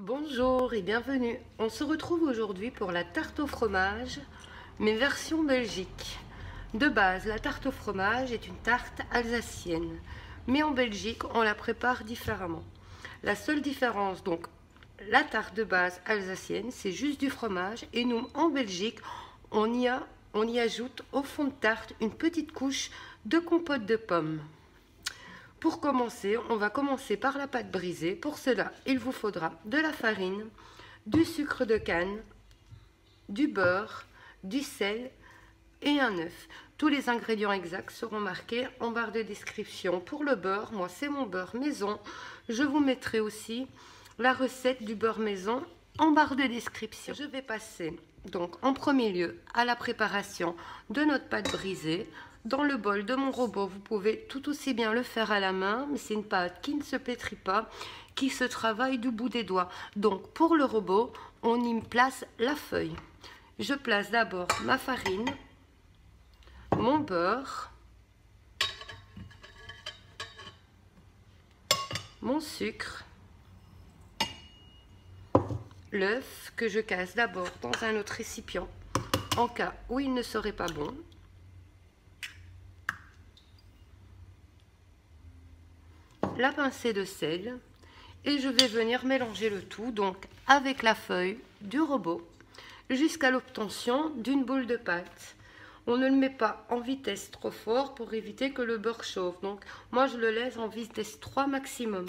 Bonjour et bienvenue. On se retrouve aujourd'hui pour la tarte au fromage, mais version Belgique. De base, la tarte au fromage est une tarte alsacienne, mais en Belgique, on la prépare différemment. La seule différence, donc, la tarte de base alsacienne, c'est juste du fromage, et nous, en Belgique, on y ajoute au fond de tarte une petite couche de compote de pommes. Pour commencer, on va commencer par la pâte brisée. Pour cela, il vous faudra de la farine, du sucre de canne, du beurre, du sel et un œuf. Tous les ingrédients exacts seront marqués en barre de description. Pour le beurre, moi c'est mon beurre maison. Je vous mettrai aussi la recette du beurre maison en barre de description. Je vais passer donc en premier lieu à la préparation de notre pâte brisée. Dans le bol de mon robot, vous pouvez tout aussi bien le faire à la main, mais c'est une pâte qui ne se pétrit pas, qui se travaille du bout des doigts. Donc pour le robot, on y place la feuille. Je place d'abord ma farine, mon beurre, mon sucre, l'œuf que je casse d'abord dans un autre récipient en cas où il ne serait pas bon. La pincée de sel et je vais venir mélanger le tout donc avec la feuille du robot jusqu'à l'obtention d'une boule de pâte. On ne le met pas en vitesse trop fort pour éviter que le beurre chauffe. Donc moi je le laisse en vitesse 3 maximum.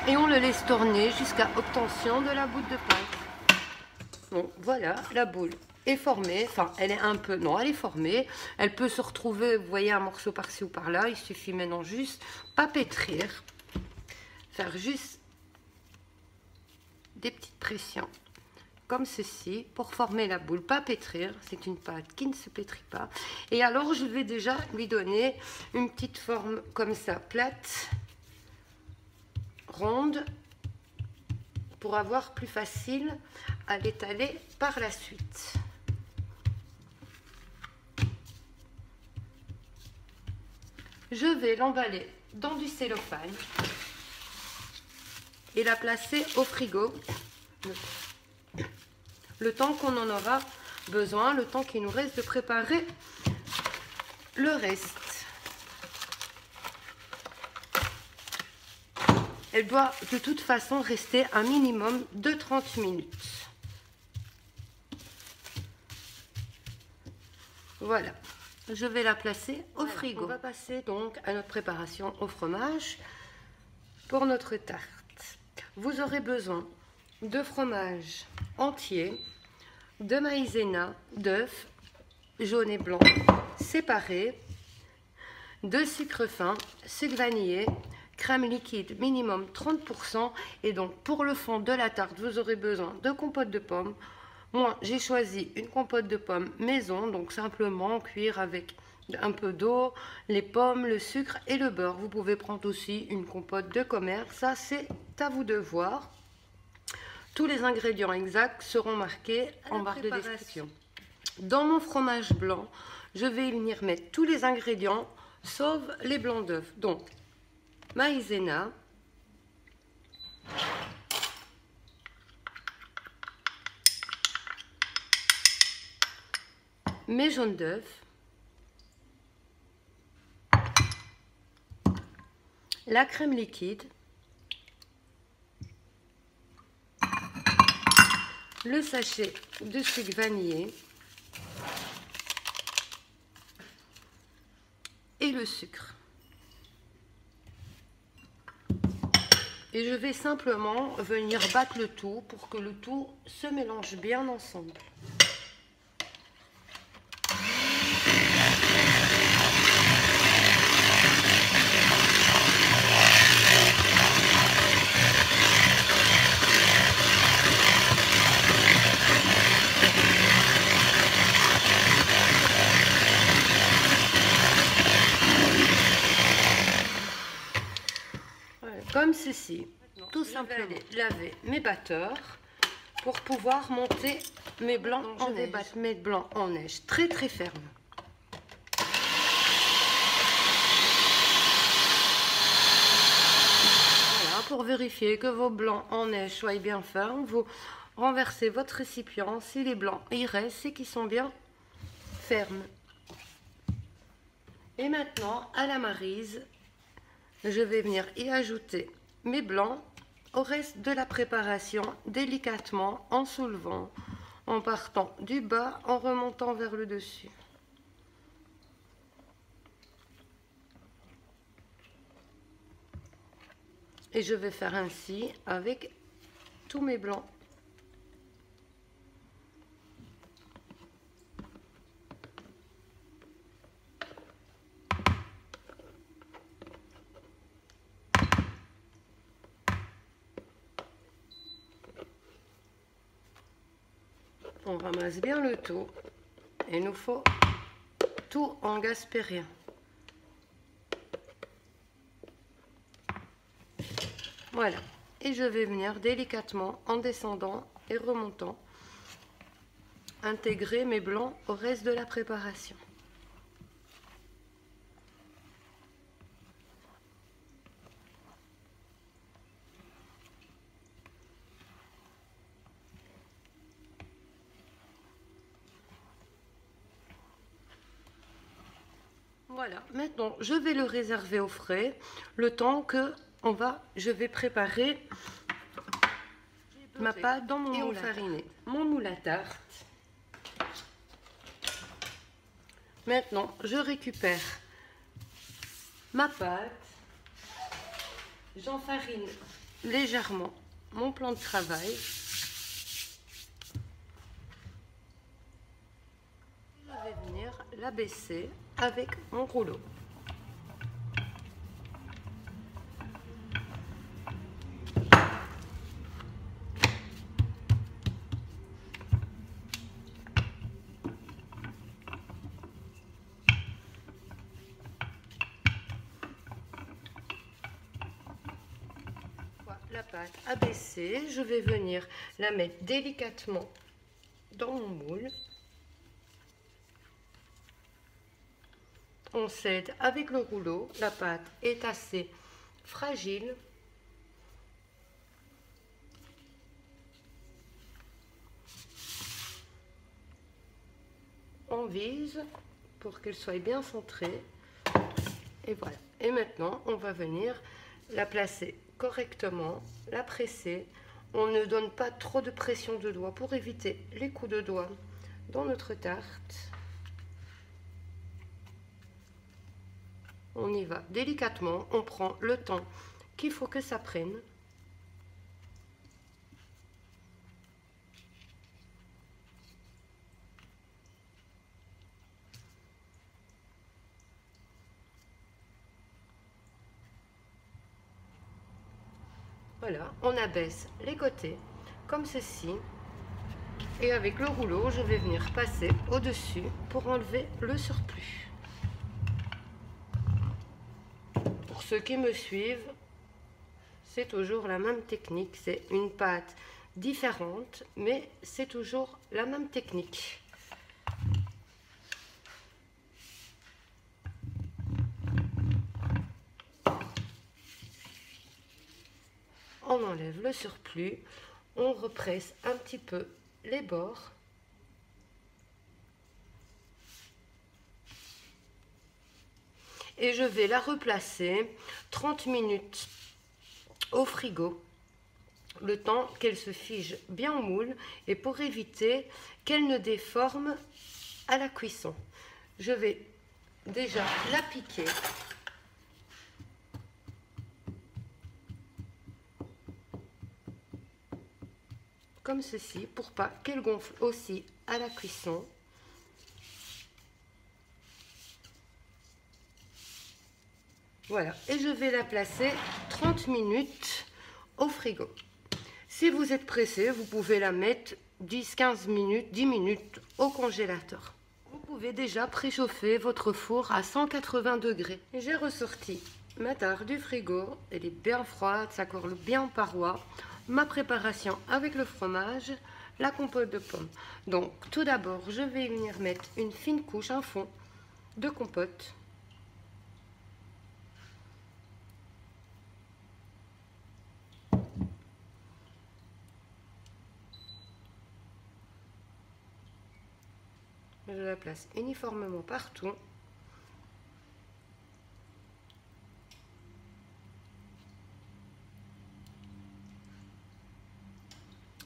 Et on le laisse tourner jusqu'à obtention de la boule de pâte. Bon, voilà, la boule est formée. Enfin, elle est un peu... Non, elle est formée. Elle peut se retrouver, vous voyez, un morceau par-ci ou par-là. Il suffit maintenant juste, pas pétrir. Faire juste des petites pressions comme ceci pour former la boule. Pas pétrir, c'est une pâte qui ne se pétrit pas. Et alors, je vais déjà lui donner une petite forme comme ça, plate, ronde, pour avoir plus facile à l'étaler par la suite. Je vais l'emballer dans du cellophane et la placer au frigo le temps qu'on en aura besoin, le temps qu'il nous reste de préparer le reste. Elle doit de toute façon rester un minimum de 30 minutes. Voilà, je vais la placer au frigo. On va passer donc à notre préparation au fromage pour notre tarte. Vous aurez besoin de fromage entier, de maïzena, d'œufs jaune et blanc séparés, de sucre fin, sucre vanillé, crème liquide minimum 30%. Et donc pour le fond de la tarte, vous aurez besoin de compote de pommes. Moi, j'ai choisi une compote de pommes maison, donc simplement cuire avec un peu d'eau, les pommes, le sucre et le beurre. Vous pouvez prendre aussi une compote de commerce, ça c'est à vous de voir. Tous les ingrédients exacts seront marqués en barre de description. Dans mon fromage blanc, je vais venir mettre tous les ingrédients sauf les blancs d'œufs. Donc, maïzena, mes jaunes d'œufs, la crème liquide, le sachet de sucre vanillé et le sucre. Et je vais simplement venir battre le tout pour que le tout se mélange bien ensemble. Comme ceci. Tout simplement laver mes batteurs pour pouvoir monter mes blancs en neige. Je vais battre mes blancs en neige très très ferme. Voilà, pour vérifier que vos blancs en neige soient bien fermes, vous renversez votre récipient. Si les blancs y restent, c'est qu'ils sont bien fermes. Et maintenant, à la maryse, je vais venir y ajouter mes blancs au reste de la préparation, délicatement, en soulevant, en partant du bas, en remontant vers le dessus. Et je vais faire ainsi avec tous mes blancs. On ramasse bien le tout. Il nous faut tout en gaspiller rien. Voilà. Et je vais venir délicatement, en descendant et remontant, intégrer mes blancs au reste de la préparation. Voilà, maintenant je vais le réserver au frais, le temps que je vais préparer ma pâte dans mon moule fariné. Mon moule à tarte. Maintenant, je récupère ma pâte, j'enfarine légèrement mon plan de travail. Je vais venir l'abaisser avec mon rouleau. La pâte abaissée, je vais venir la mettre délicatement dans mon moule. On s'aide avec le rouleau, la pâte est assez fragile. On vise pour qu'elle soit bien centrée. Et voilà. Et maintenant, on va venir la placer correctement, la presser. On ne donne pas trop de pression de doigts pour éviter les coups de doigts dans notre tarte. On y va délicatement, on prend le temps qu'il faut que ça prenne. Voilà, on abaisse les côtés comme ceci. Et avec le rouleau, je vais venir passer au-dessus pour enlever le surplus. Pour ceux qui me suivent, c'est toujours la même technique. C'est une pâte différente, mais c'est toujours la même technique. On enlève le surplus, on represse un petit peu les bords. Et je vais la replacer 30 minutes au frigo, le temps qu'elle se fige bien au moule et pour éviter qu'elle ne déforme à la cuisson. Je vais déjà la piquer. Comme ceci, pour pas qu'elle gonfle aussi à la cuisson. Voilà, et je vais la placer 30 minutes au frigo. Si vous êtes pressé, vous pouvez la mettre 10-15 minutes, 10 minutes au congélateur. Vous pouvez déjà préchauffer votre four à 180 degrés. J'ai ressorti ma tarte du frigo, elle est bien froide, ça colle bien en parois. Ma préparation avec le fromage, la compote de pommes. Donc tout d'abord, je vais venir mettre une fine couche, un fond de compote. Je la place uniformément partout.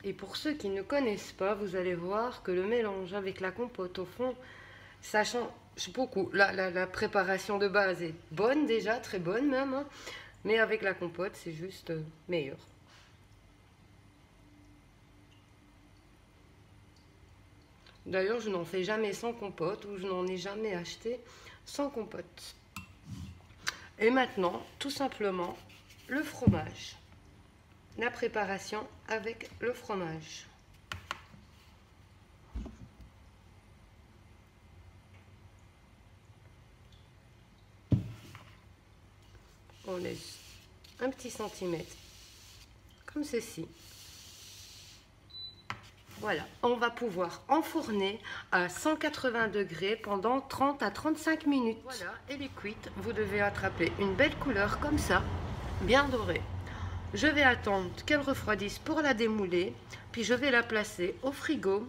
Et pour ceux qui ne connaissent pas, vous allez voir que le mélange avec la compote au fond, ça change beaucoup. La préparation de base est bonne déjà, très bonne même, hein, mais avec la compote, c'est juste meilleur. D'ailleurs, je n'en fais jamais sans compote, ou je n'en ai jamais acheté sans compote. Et maintenant, tout simplement, le fromage. La préparation avec le fromage. On laisse un petit centimètre, comme ceci. Voilà, on va pouvoir enfourner à 180 degrés pendant 30 à 35 minutes. Voilà, elle est cuite. Vous devez attraper une belle couleur comme ça, bien dorée. Je vais attendre qu'elle refroidisse pour la démouler, puis je vais la placer au frigo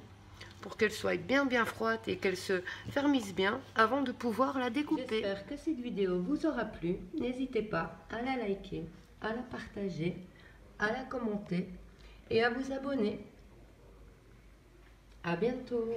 pour qu'elle soit bien froide et qu'elle se fermisse bien avant de pouvoir la découper. J'espère que cette vidéo vous aura plu. N'hésitez pas à la liker, à la partager, à la commenter et à vous abonner. À bientôt!